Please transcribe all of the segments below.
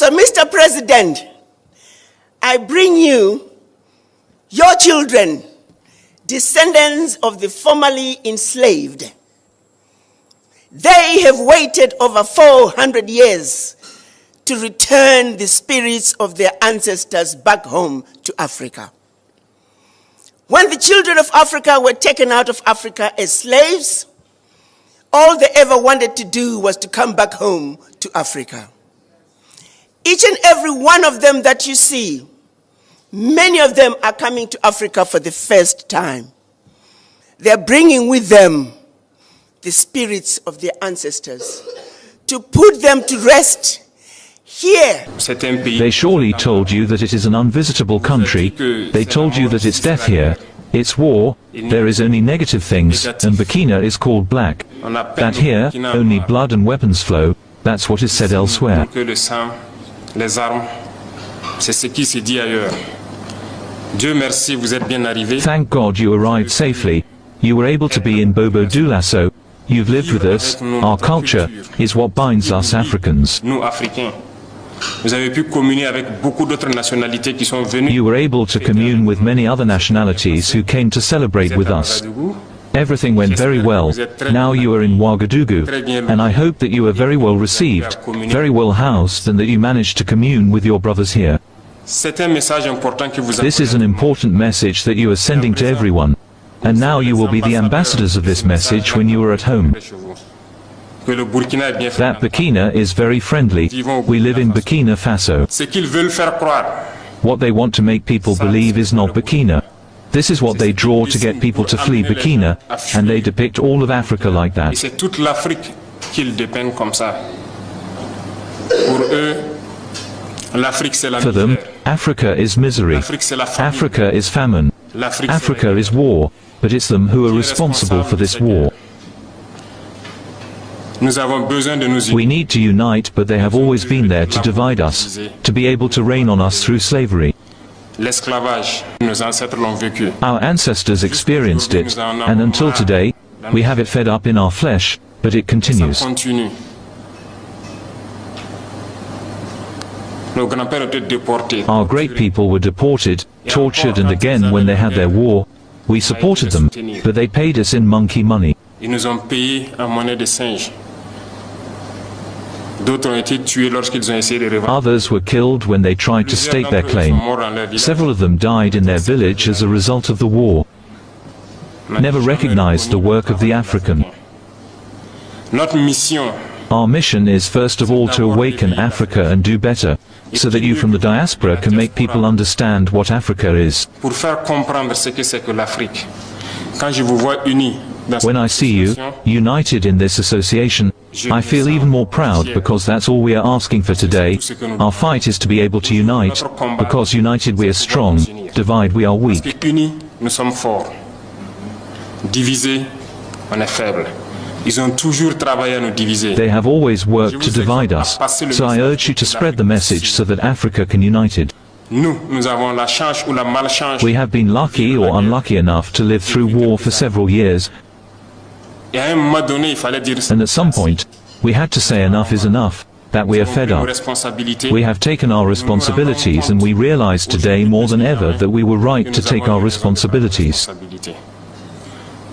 So, Mr. President, I bring you your children, descendants of the formerly enslaved. They have waited over 400 years to return the spirits of their ancestors back home to Africa. When the children of Africa were taken out of Africa as slaves, all they ever wanted to do was to come back home to Africa. Each and every one of them that you see, many of them are coming to Africa for the first time. They're bringing with them the spirits of their ancestors to put them to rest here. They surely told you that it is an unvisitable country. They told you that it's death here. It's war, there is only negative things, and Burkina is called black. That here, only blood and weapons flow, that's what is said elsewhere. Thank God you arrived safely. You were able to be in Bobo Dioulasso. You've lived with us. Our culture is what binds us Africans. You were able to commune with many other nationalities who came to celebrate with us. Everything went very well. Now you are in Ouagadougou, and I hope that you are very well received, very well housed, and that you managed to commune with your brothers here. This is an important message that you are sending to everyone, and now you will be the ambassadors of this message when you are at home. That Burkina is very friendly. We live in Burkina Faso. What they want to make people believe is not Burkina. This is what they draw to get people to flee Burkina, and they depict all of Africa like that. For them, Africa is misery. Africa is famine. Africa is war, but it's them who are responsible for this war. We need to unite, but they have always been there to divide us, to be able to reign on us through slavery. Our ancestors experienced it, and until today, we have it fed up in our flesh, but it continues. Our great people were deported, tortured, and again when they had their war, we supported them, but they paid us in monkey money. Others were killed when they tried to stake their claim. Several of them died in their village as a result of the war. Never recognized the work of the African. Our mission is first of all to awaken Africa and do better, so that you from the diaspora can make people understand what Africa is. When I see you, united in this association, I feel even more proud because that's all we are asking for today. Our fight is to be able to unite, because united we are strong, divide we are weak. They have always worked to divide us, so I urge you to spread the message so that Africa can unite it. We have been lucky or unlucky enough to live through war for several years, and at some point, we had to say enough is enough, that we are fed up. We have taken our responsibilities, and we realize today more than ever that we were right to take our responsibilities.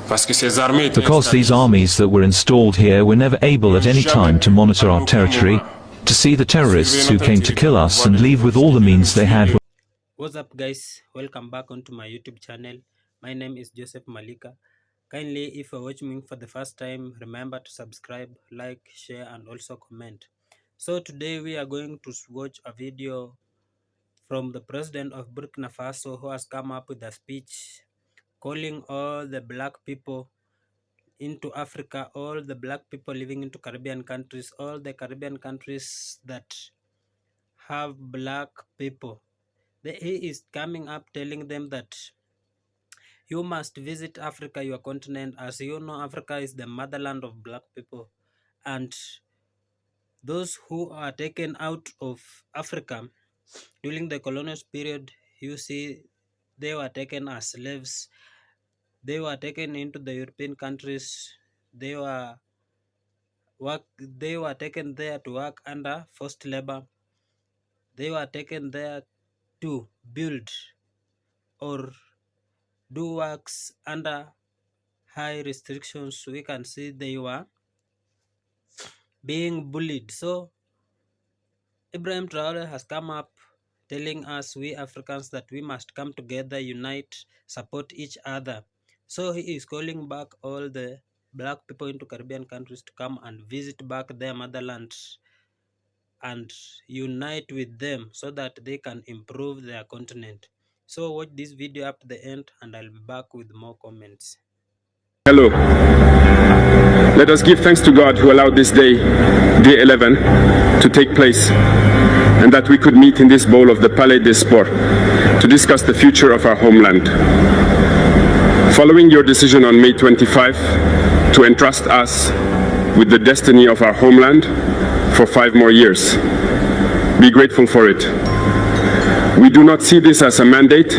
Because these armies that were installed here were never able at any time to monitor our territory, to see the terrorists who came to kill us and leave with all the means they had. What's up guys, welcome back onto my YouTube channel. My name is Joseph Malika. Kindly, if you're watching me for the first time, remember to subscribe, like, share, and also comment. So today we are going to watch a video from the president of Burkina Faso, who has come up with a speech calling all the black people into Africa, all the black people living into Caribbean countries, all the Caribbean countries that have black people. He is coming up telling them that you must visit Africa, your continent. As you know, Africa is the motherland of black people. And those who are taken out of Africa during the colonial period, you see, they were taken as slaves. They were taken into the European countries. They were taken there to work under forced labor. they were taken there to build or do works under high restrictions. We can see they were being bullied. So Ibrahim Traore has come up telling us, we Africans, that we must come together, unite, support each other. So he is calling back all the black people into Caribbean countries to come and visit back their motherland and unite with them so that they can improve their continent. So watch this video up to the end and I'll be back with more comments. Hello. Let us give thanks to God who allowed this day, day 11, to take place, and that we could meet in this bowl of the Palais des Sports to discuss the future of our homeland. Following your decision on May 25 to entrust us with the destiny of our homeland for 5 more years, be grateful for it. We do not see this as a mandate,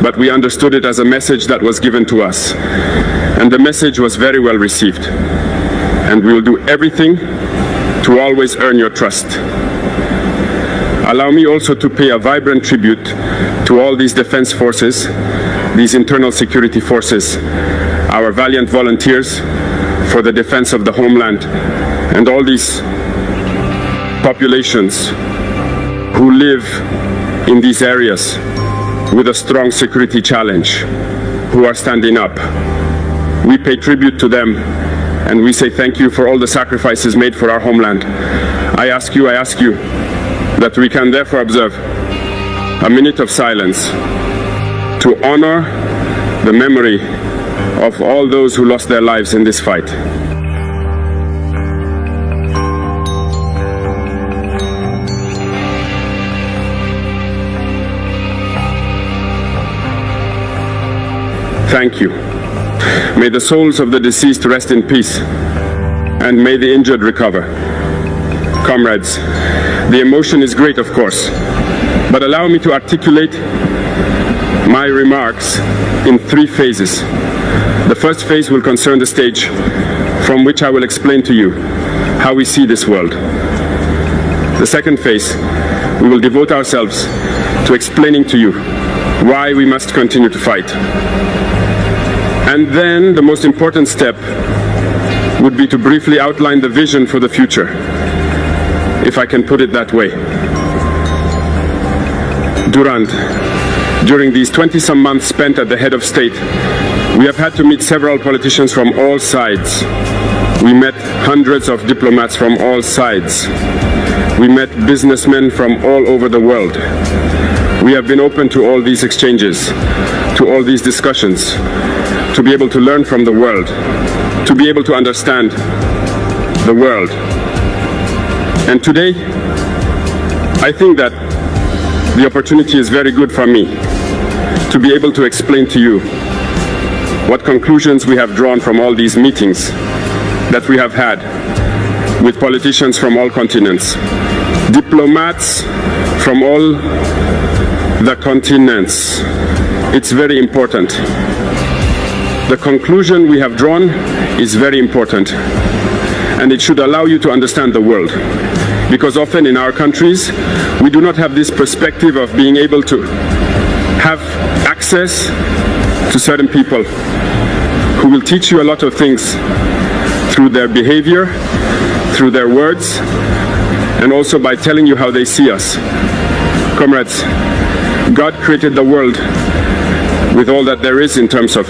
but we understood it as a message that was given to us. And the message was very well received. And we will do everything to always earn your trust. Allow me also to pay a vibrant tribute to all these defense forces, these internal security forces, our valiant volunteers for the defense of the homeland, and all these populations who live in these areas with a strong security challenge, who are standing up. We pay tribute to them and we say thank you for all the sacrifices made for our homeland. I ask you that we can therefore observe a minute of silence to honor the memory of all those who lost their lives in this fight. Thank you. May the souls of the deceased rest in peace, and may the injured recover. Comrades, the emotion is great, of course, but allow me to articulate my remarks in 3 phases. The first phase will concern the stage, from which I will explain to you how we see this world. The second phase, we will devote ourselves to explaining to you why we must continue to fight. And then the most important step would be to briefly outline the vision for the future, if I can put it that way. During these 20-some months spent at the head of state, we have had to meet several politicians from all sides. We met hundreds of diplomats from all sides. We met businessmen from all over the world. We have been open to all these exchanges, to all these discussions, to be able to learn from the world, to be able to understand the world. And today, I think that the opportunity is very good for me to be able to explain to you what conclusions we have drawn from all these meetings that we have had with politicians from all continents, diplomats from all the continents. It's very important. The conclusion we have drawn is very important, and it should allow you to understand the world. Because often in our countries, we do not have this perspective of being able to have access to certain people who will teach you a lot of things through their behavior, through their words, and also by telling you how they see us. Comrades, God created the world with all that there is in terms of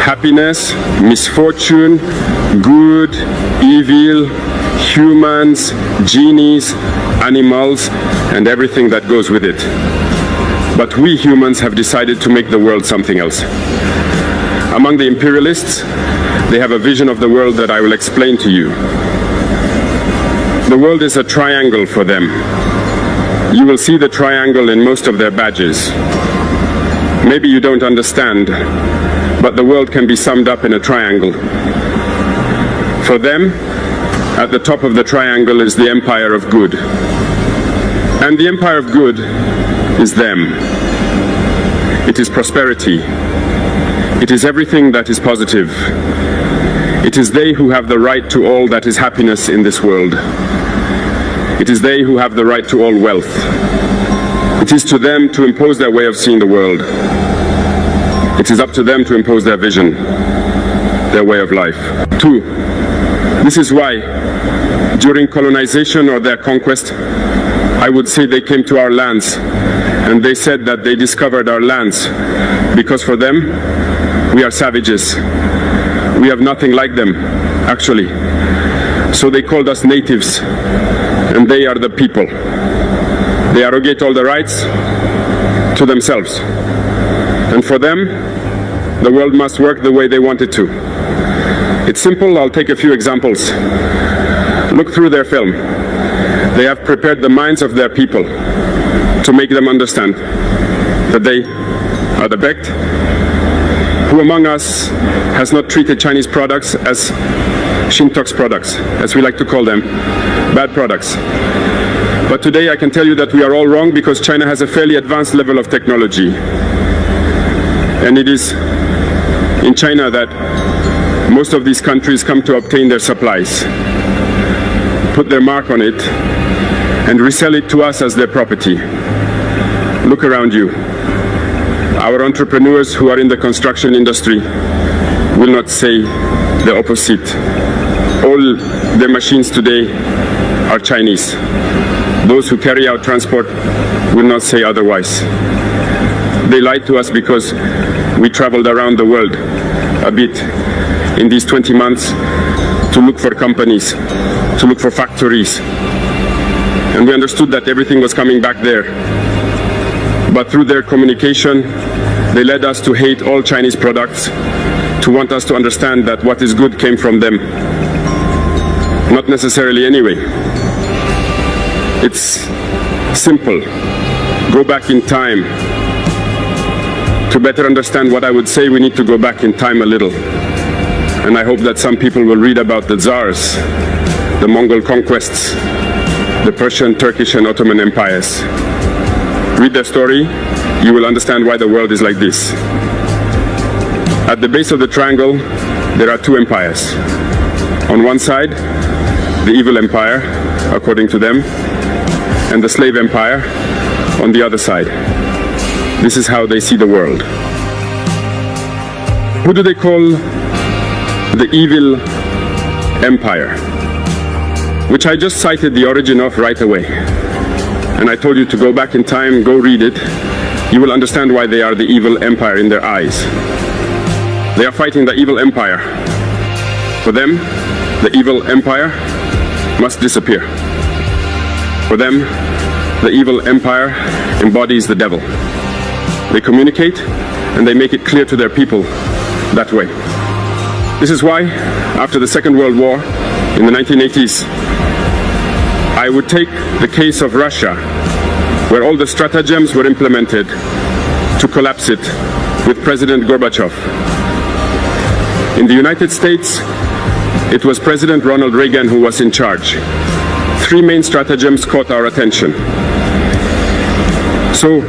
happiness, misfortune, good, evil, humans, genies, animals, and everything that goes with it. But we humans have decided to make the world something else. Among the imperialists, they have a vision of the world that I will explain to you. The world is a triangle for them. You will see the triangle in most of their badges. Maybe you don't understand, but the world can be summed up in a triangle. For them, at the top of the triangle is the empire of good. And the empire of good is them. It is prosperity. It is everything that is positive. It is they who have the right to all that is happiness in this world. It is they who have the right to all wealth. It is to them to impose their way of seeing the world. It is up to them to impose their vision, their way of life. 2. This is why, during colonization or their conquest, I would say they came to our lands and they said that they discovered our lands because for them, we are savages. We have nothing like them, actually. So they called us natives, and they are the people. They arrogate all the rights to themselves. And for them, the world must work the way they want it to. It's simple, I'll take a few examples. Look through their film. They have prepared the minds of their people to make them understand that they are the Bekt. Who among us has not treated Chinese products as Shintox products, as we like to call them, bad products? But today I can tell you that we are all wrong because China has a fairly advanced level of technology. And it is in China that most of these countries come to obtain their supplies, put their mark on it, and resell it to us as their property. Look around you. Our entrepreneurs who are in the construction industry will not say the opposite. All their machines today are Chinese. Those who carry out transport will not say otherwise. They lied to us because we traveled around the world a bit in these 20 months to look for companies, to look for factories. And we understood that everything was coming back there. But through their communication, they led us to hate all Chinese products, to want us to understand that what is good came from them. Not necessarily anyway. It's simple. Go back in time. To better understand what I would say, we need to go back in time a little. And I hope that some people will read about the Tsars, the Mongol conquests, the Persian, Turkish, and Ottoman empires. Read their story, you will understand why the world is like this. At the base of the triangle, there are two empires. On one side, the evil empire, according to them, and the slave empire on the other side. This is how they see the world. Who do they call the evil empire? Which I just cited the origin of right away. And I told you to go back in time, go read it. You will understand why they are the evil empire in their eyes. They are fighting the evil empire. For them, the evil empire must disappear. For them, the evil empire embodies the devil. They communicate and they make it clear to their people that way. This is why, after the Second World War, in the 1980s, I would take the case of Russia, where all the stratagems were implemented to collapse it with President Gorbachev. In the United States, it was President Ronald Reagan who was in charge. Three main stratagems caught our attention. So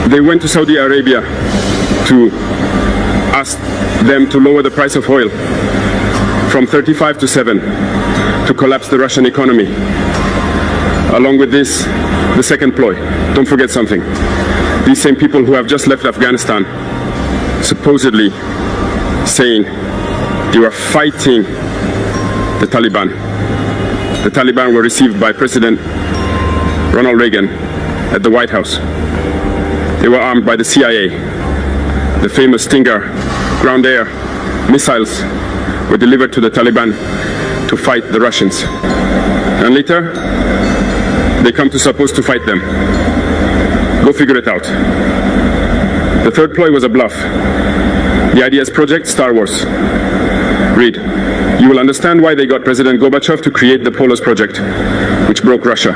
they went to Saudi Arabia to ask them to lower the price of oil from 35 to 7 to collapse the Russian economy. Along with this, the second ploy. Don't forget something. These same people who have just left Afghanistan, supposedly saying they were fighting the Taliban. The Taliban were received by President Ronald Reagan at the White House. They were armed by the CIA. The famous Stinger ground-air missiles were delivered to the Taliban to fight the Russians. And later, they come to supposed to fight them. Go figure it out. The third ploy was a bluff. The idea's project, Star Wars. Read. You will understand why they got President Gorbachev to create the Polos project, which broke Russia.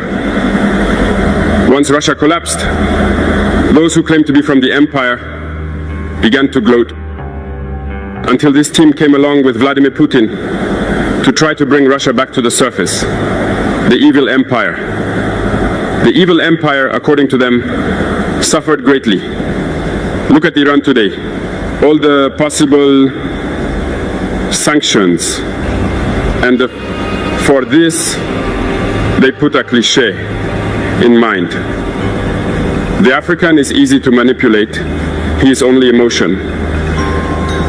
Once Russia collapsed, those who claimed to be from the empire began to gloat, until this team came along with Vladimir Putin to try to bring Russia back to the surface. The evil empire. The evil empire, according to them, suffered greatly. Look at Iran today. All the possible sanctions, and for this they put a cliché in mind. The African is easy to manipulate. He is only emotion.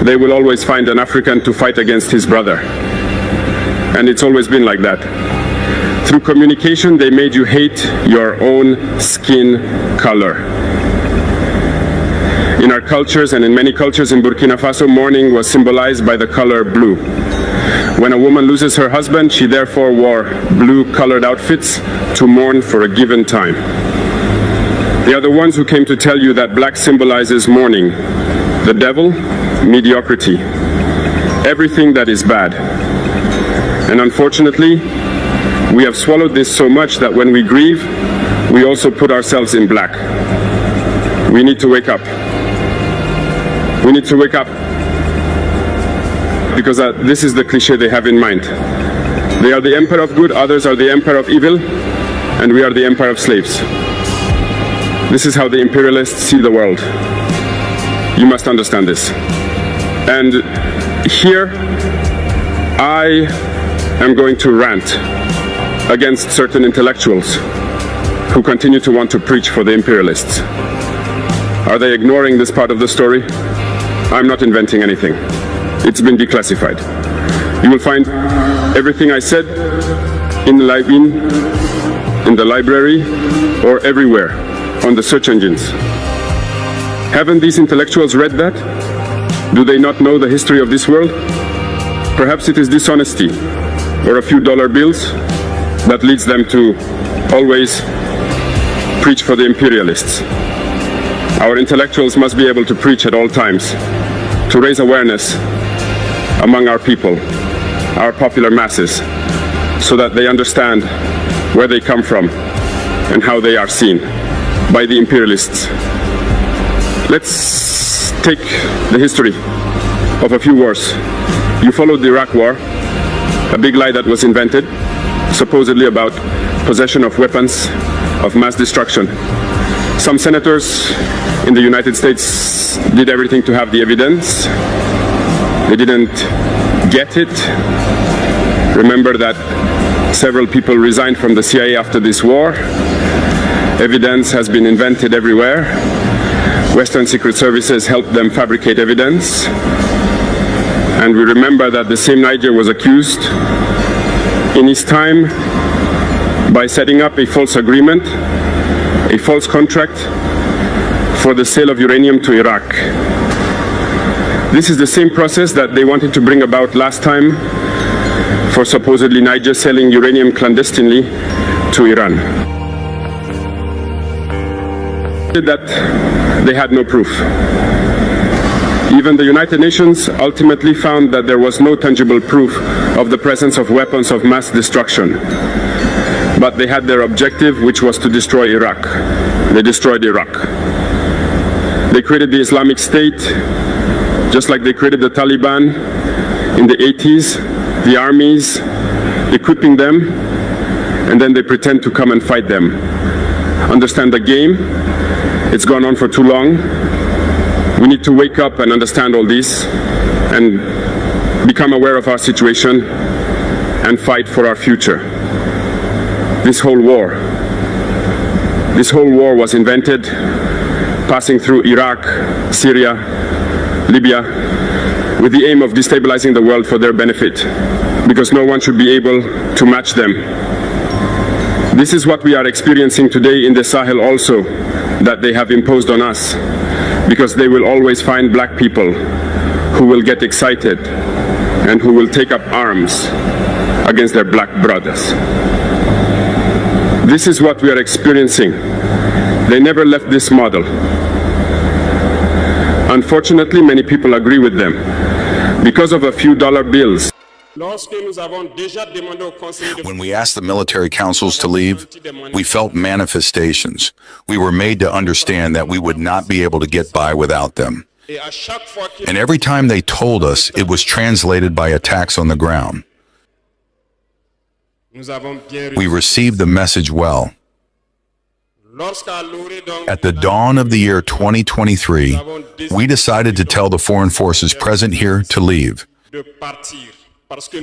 They will always find an African to fight against his brother. And it's always been like that. Through communication, they made you hate your own skin color. In our cultures and in many cultures in Burkina Faso, mourning was symbolized by the color blue. When a woman loses her husband, she therefore wore blue-colored outfits to mourn for a given time. They are the ones who came to tell you that black symbolizes mourning, the devil, mediocrity, everything that is bad. And unfortunately, we have swallowed this so much that when we grieve, we also put ourselves in black. We need to wake up. We need to wake up. Because this is the cliché they have in mind. They are the emperor of good, others are the emperor of evil, and we are the empire of slaves. This is how the imperialists see the world. You must understand this. And here, I am going to rant against certain intellectuals who continue to want to preach for the imperialists. Are they ignoring this part of the story? I'm not inventing anything. It's been declassified. You will find everything I said in the library or everywhere on the search engines. Haven't these intellectuals read that? Do they not know the history of this world? Perhaps it is dishonesty or a few dollar bills that leads them to always preach for the imperialists. Our intellectuals must be able to preach at all times, to raise awareness among our people, our popular masses, so that they understand where they come from and how they are seen by the imperialists. Let's take the history of a few wars. You followed the Iraq War, a big lie that was invented, supposedly about possession of weapons of mass destruction. Some senators in the United States did everything to have the evidence. They didn't get it. Remember that several people resigned from the CIA after this war. Evidence has been invented everywhere. Western secret services helped them fabricate evidence. And we remember that the same Niger was accused in his time by setting up a false agreement, a false contract for the sale of uranium to Iraq. This is the same process that they wanted to bring about last time for supposedly Niger selling uranium clandestinely to Iran. That they had no proof. Even the United Nations ultimately found that there was no tangible proof of the presence of weapons of mass destruction. But they had their objective, which was to destroy Iraq. They destroyed Iraq. They created the Islamic State, just like they created the Taliban in the 80s, the armies, equipping them, and then they pretend to come and fight them. Understand the game. It's gone on for too long. We need to wake up and understand all this and become aware of our situation and fight for our future. This whole war was invented passing through Iraq, Syria, Libya, with the aim of destabilizing the world for their benefit, because no one should be able to match them. This is what we are experiencing today in the Sahel also, that they have imposed on us, because they will always find black people who will get excited and who will take up arms against their black brothers. This is what we are experiencing. They never left this model. Unfortunately, many people agree with them because of a few dollar bills. When we asked the military councils to leave, we felt manifestations. We were made to understand that we would not be able to get by without them. And every time they told us, it was translated by attacks on the ground. We received the message well. At the dawn of the year 2023, we decided to tell the foreign forces present here to leave,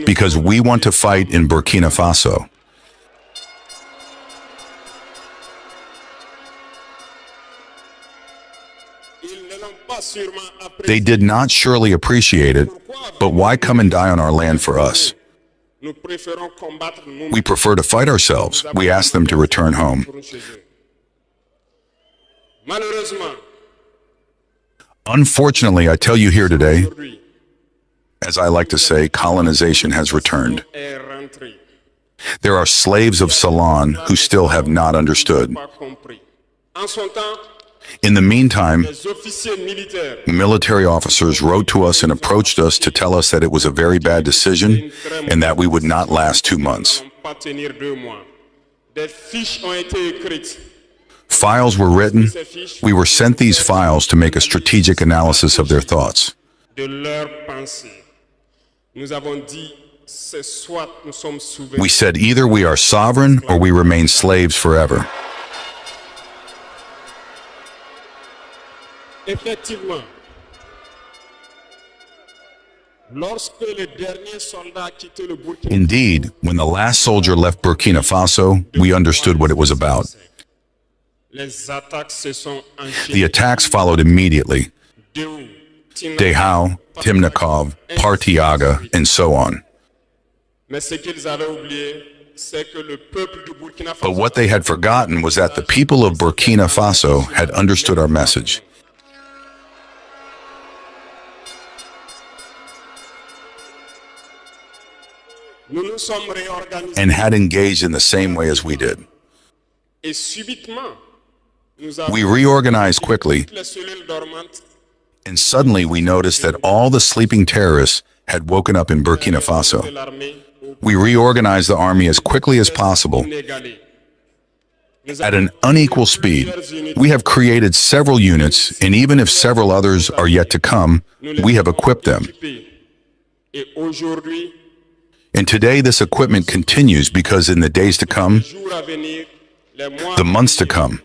because we want to fight in Burkina Faso. They did not surely appreciate it, but why come and die on our land for us? We prefer to fight ourselves. We ask them to return home. Unfortunately, I tell you here today, as I like to say, colonization has returned. There are slaves of Ceylon who still have not understood. In the meantime, military officers wrote to us and approached us to tell us that it was a very bad decision and that we would not last 2 months. Files were written. We were sent these files to make a strategic analysis of their thoughts. We said either we are sovereign or we remain slaves forever. Indeed, when the last soldier left Burkina Faso, we understood what it was about. The attacks followed immediately. Dehao, Timnikov, Partiaga, and so on. But what they had forgotten was that the people of Burkina Faso had understood our message. And had engaged in the same way as we did. We reorganized quickly, and suddenly we noticed that all the sleeping terrorists had woken up in Burkina Faso. We reorganized the army as quickly as possible. At an unequal speed, we have created several units, and even if several others are yet to come, we have equipped them. And today this equipment continues because in the days to come, the months to come,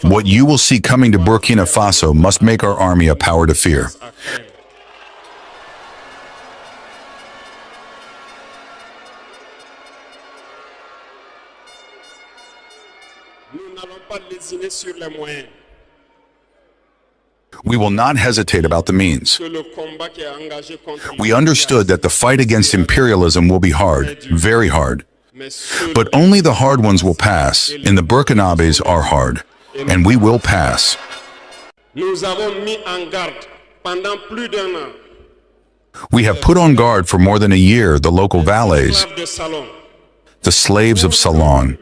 what you will see coming to Burkina Faso must make our army a power to fear. We will not hesitate about the means. We understood that the fight against imperialism will be hard, very hard. But only the hard ones will pass, and the Burkinabes are hard, and we will pass. We have put on guard for more than a year the local valets, the slaves of Ceylon,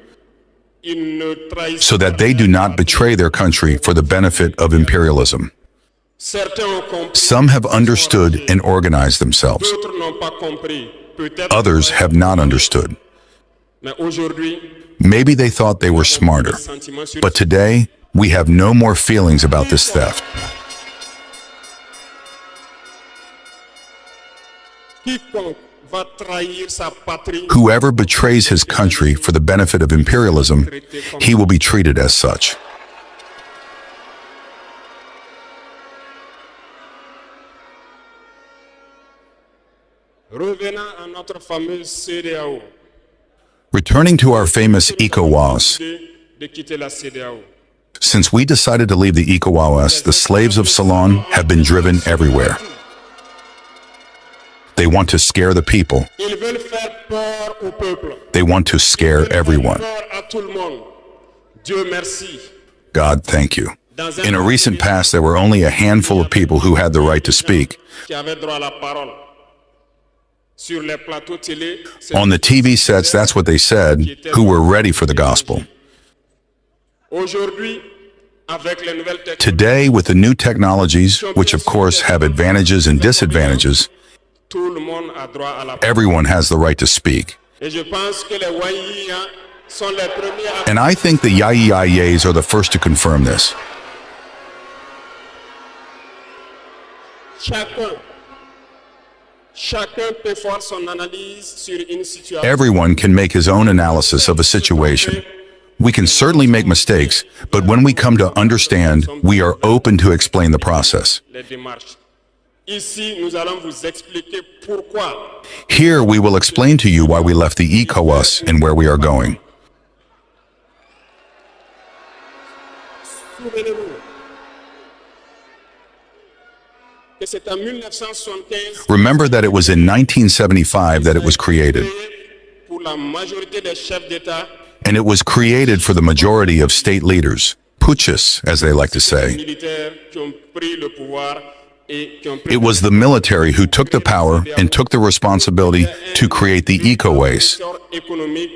so that they do not betray their country for the benefit of imperialism. Some have understood and organized themselves. Others have not understood. Maybe they thought they were smarter, but today we have no more feelings about this theft. Whoever betrays his country for the benefit of imperialism, he will be treated as such. Returning to our famous ECOWAS, since we decided to leave the ECOWAS, the slaves of Ceylon have been driven everywhere. They want to scare the people. They want to scare everyone. God, thank you. In a recent past, there were only a handful of people who had the right to speak. On the TV sets, that's what they said, who were ready for the gospel. Today, with the new technologies, which of course have advantages and disadvantages, everyone has the right to speak. And I think the Yayayes are the first to confirm this. Everyone can make his own analysis of a situation. We can certainly make mistakes, but when we come to understand, we are open to explain the process. Here we will explain to you why we left the ECOWAS and where we are going. Souvenez-vous que c'est en 1975 Remember that it was in 1975 that it was created, pour la majorité des chefs d'État and it was created for the majority of state leaders, putschis, as they like to say. militaires qui ont pris le pouvoir et qui ont pris It was the military who took the power and took the responsibility to create the eco-waste l'essor économique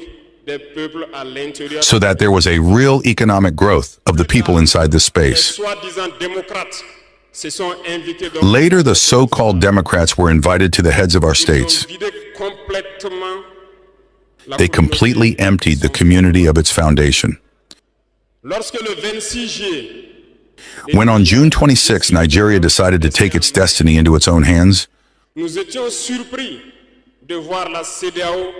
des peuples à l'intérieur. so that there was a real economic growth of the people inside this Les space. soi-disant démocrates se sont invités donc Later, the so-called Democrats were invited to the heads of our ils states. ont vidé complètement la They completely emptied the community of its foundation. Lorsque le 26 juillet, When on June 26, Nigeria decided to take its destiny into its own hands, nous étions surpris de voir la CEDEAO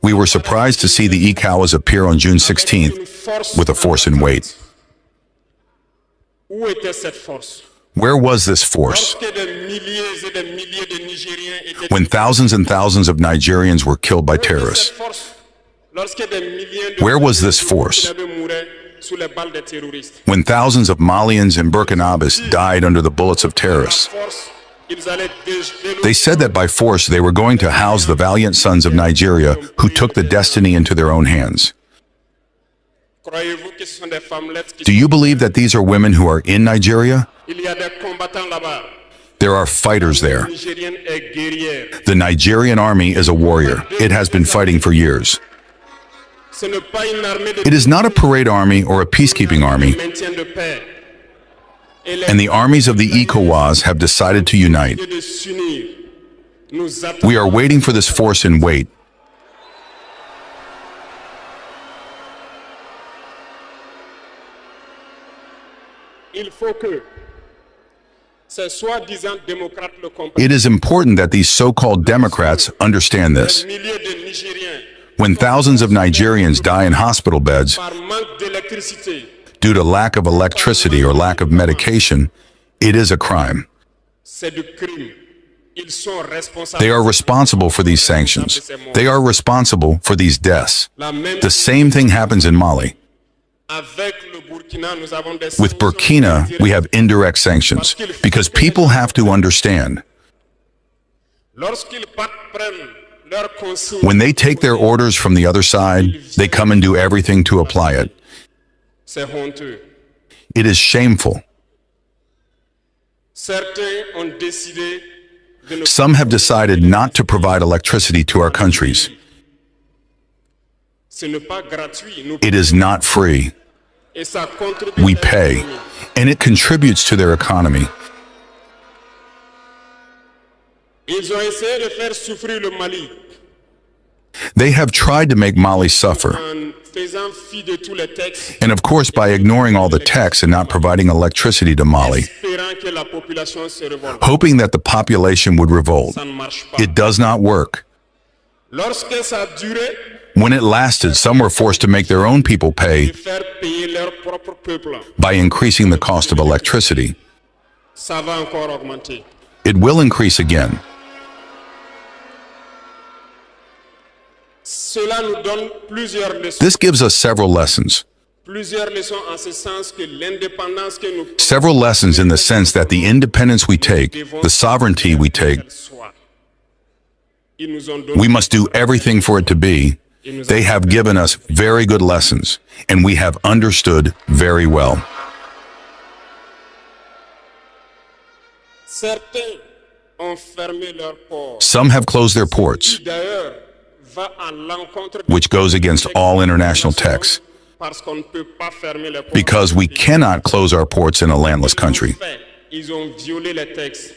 we were surprised to see the ECOWAS appear on June 16th with a force in weight. Où était cette force? Where was this force? Lorsque des milliers et des milliers de Nigériens étaient When thousands and thousands of Nigerians were killed by terrorists, cette force, lorsque des milliers de where was this force? mouraient sous les balles des terroristes. When thousands of Malians and Burkinabés died under the bullets of terrorists, Force, ils allaient they said that by force they were going to house the valiant sons of Nigeria who took the destiny into their own hands. Croyez-vous que ce sont des femmelettes qui Do you believe that these are women who are in Nigeria? Il y a des combattants là-bas. There are fighters there. Nigérienne est guerrière. The Nigerian army is a warrior. It has been fighting for years. Ce n'est pas une armée de It is not a parade army or a peacekeeping army, maintien de paix. Et les and the armies of the ECOWAS have decided to unite. de s'unir. Nous attendons. We are waiting for this force in wait. Il faut que ces soi-disant démocrates le comprennent. It is important that these so-called Democrats understand this. Milliers de Nigériens, When thousands of Nigerians die in hospital beds par manque d'électricité, due to lack of electricity or lack of medication, it is a crime. c'est du crime. Ils sont responsables. They are responsible for these sanctions. They are responsible for these deaths. La même The same thing happens in Mali. avec le Burkina, nous avons des With Burkina, we have indirect sanctions because people have to understand. Lorsqu'ils prennent leur consigne, When they take their orders from the other side, they come and do everything to apply it. c'est honteux. It is shameful. Certains ont décidé de ne Some have decided not to provide electricity to our countries. ce n'est pas gratuit. Nous It is not free. et ça contribue We à pay, l'économie. and it contributes to their economy. Ils ont essayé de faire souffrir le Mali They have tried to make Mali suffer, en faisant fi de tous les textes, and of course by ignoring all the texts and not providing electricity to Mali, espérant que la population se révolte. hoping that the population would revolt. Ça ne marche pas. It does not work. Lorsque ça a duré, When it lasted, some were forced to make their own people pay de faire payer leur propre peuple, by increasing the cost of electricity. ça va encore augmenter. It will increase again. Cela nous donne plusieurs leçons. This gives us several lessons. Plusieurs leçons en ce sens que l'indépendance que nous Several lessons in the sense that the independence we take, the sovereignty we take, qu'elle soit. Ils nous ont donné we must do everything for it to be. They have given us very good lessons, and we have understood very well. certains ont fermé leurs ports. Some have closed their ports, D'ailleurs, va à l'encontre de which goes against all international texts, parce qu'on ne peut pas fermer les ports. because we cannot close our ports in a landless country. Ils ont violé les textes.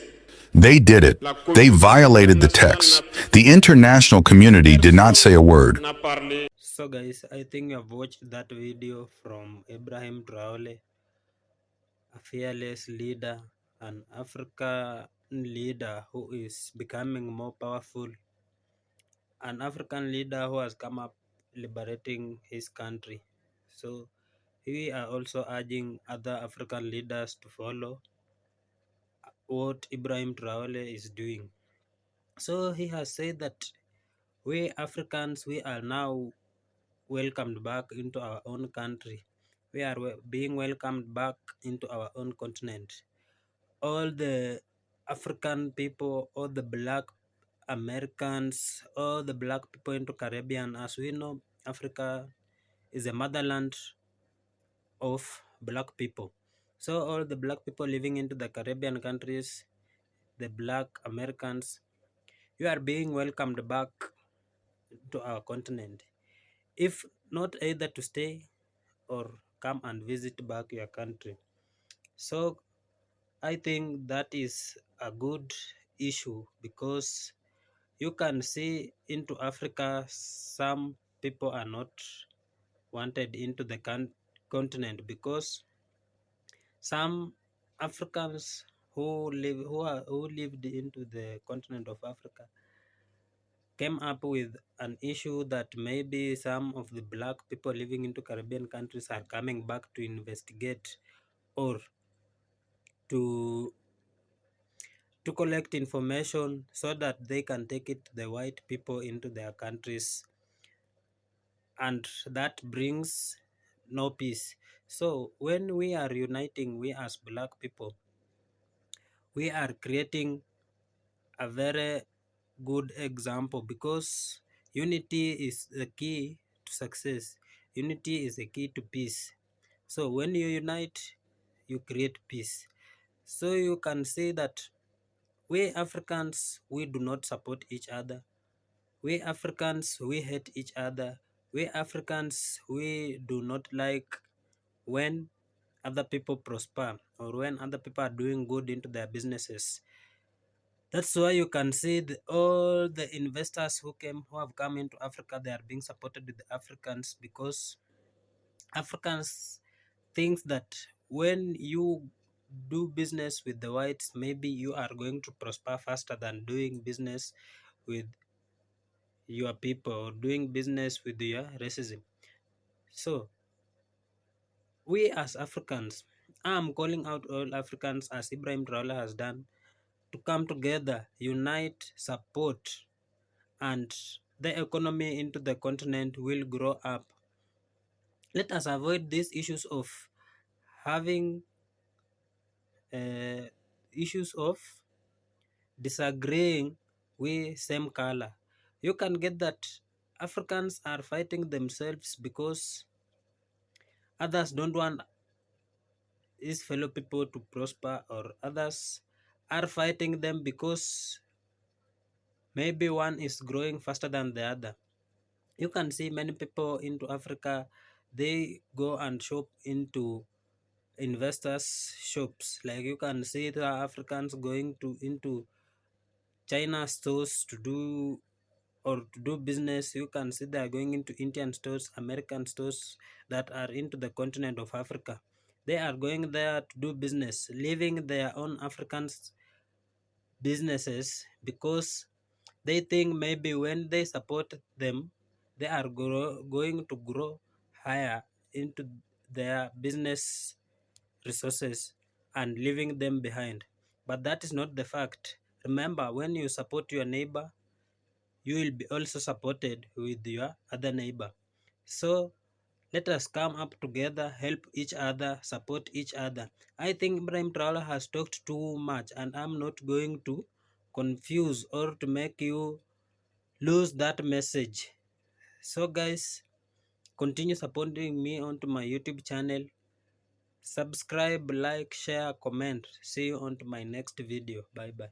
They did it. They violated the text. The international community did not say a word. On a parlé So guys, I think you have watched that video from Ibrahim Traore, a fearless leader, an African leader who is becoming more powerful, an African leader who has come up liberating his country. So we are also urging other African leaders to follow what Ibrahim Traore is doing. So he has said that we Africans, we are now welcomed back into our own country. we are being welcomed back into our own continent. All the African people, all the black Americans, all the black people into Caribbean, as we know, Africa is a motherland of black people. So all the black people living into the Caribbean countries, the black Americans, you are being welcomed back to our continent. If not either to stay or come and visit back your country. So I think that is a good issue because you can see into Africa some people are not wanted into the continent because some Africans who lived into the continent of Africa came up with an issue that maybe some of the black people living into Caribbean countries are coming back to investigate or to collect information so that they can take it to the white people into their countries, and that brings no peace. So when we are uniting, we as black people, we are creating a very good example because unity is the key to success. Unity is the key to peace. So when you unite, you create peace. So you can see that we Africans, we do not support each other. We Africans, we hate each other. We Africans, we do not like when other people prosper or when other people are doing good into their businesses. That's why you can see all the investors who have come into Africa, they are being supported with the Africans because Africans think that when you do business with the whites, maybe you are going to prosper faster than doing business with your people or doing business with your racism. So we as Africans, I'm calling out all Africans as Ibrahim Traore has done to come together, unite, support, and the economy into the continent will grow up. Let us avoid these issues of having issues of disagreeing with same color. You can get that Africans are fighting themselves because others don't want his fellow people to prosper, or others are fighting them because maybe one is growing faster than the other. You can see many people into Africa, they go and shop into investors shops. Like you can see the Africans going to into China stores to do business. You can see they are going into Indian stores, American stores that are into the continent of Africa. They are going there to do business, leaving their own Africans businesses because they think maybe when they support them, they are going to grow higher into their business resources and leaving them behind. But that is not the fact. Remember, when you support your neighbor, you will be also supported with your other neighbor. So let us come up together, help each other, support each other. I think Ibrahim Traore has talked too much, and I'm not going to confuse or to make you lose that message. So guys, continue supporting me onto my YouTube channel. Subscribe, like, share, comment. See you on to my next video. Bye bye.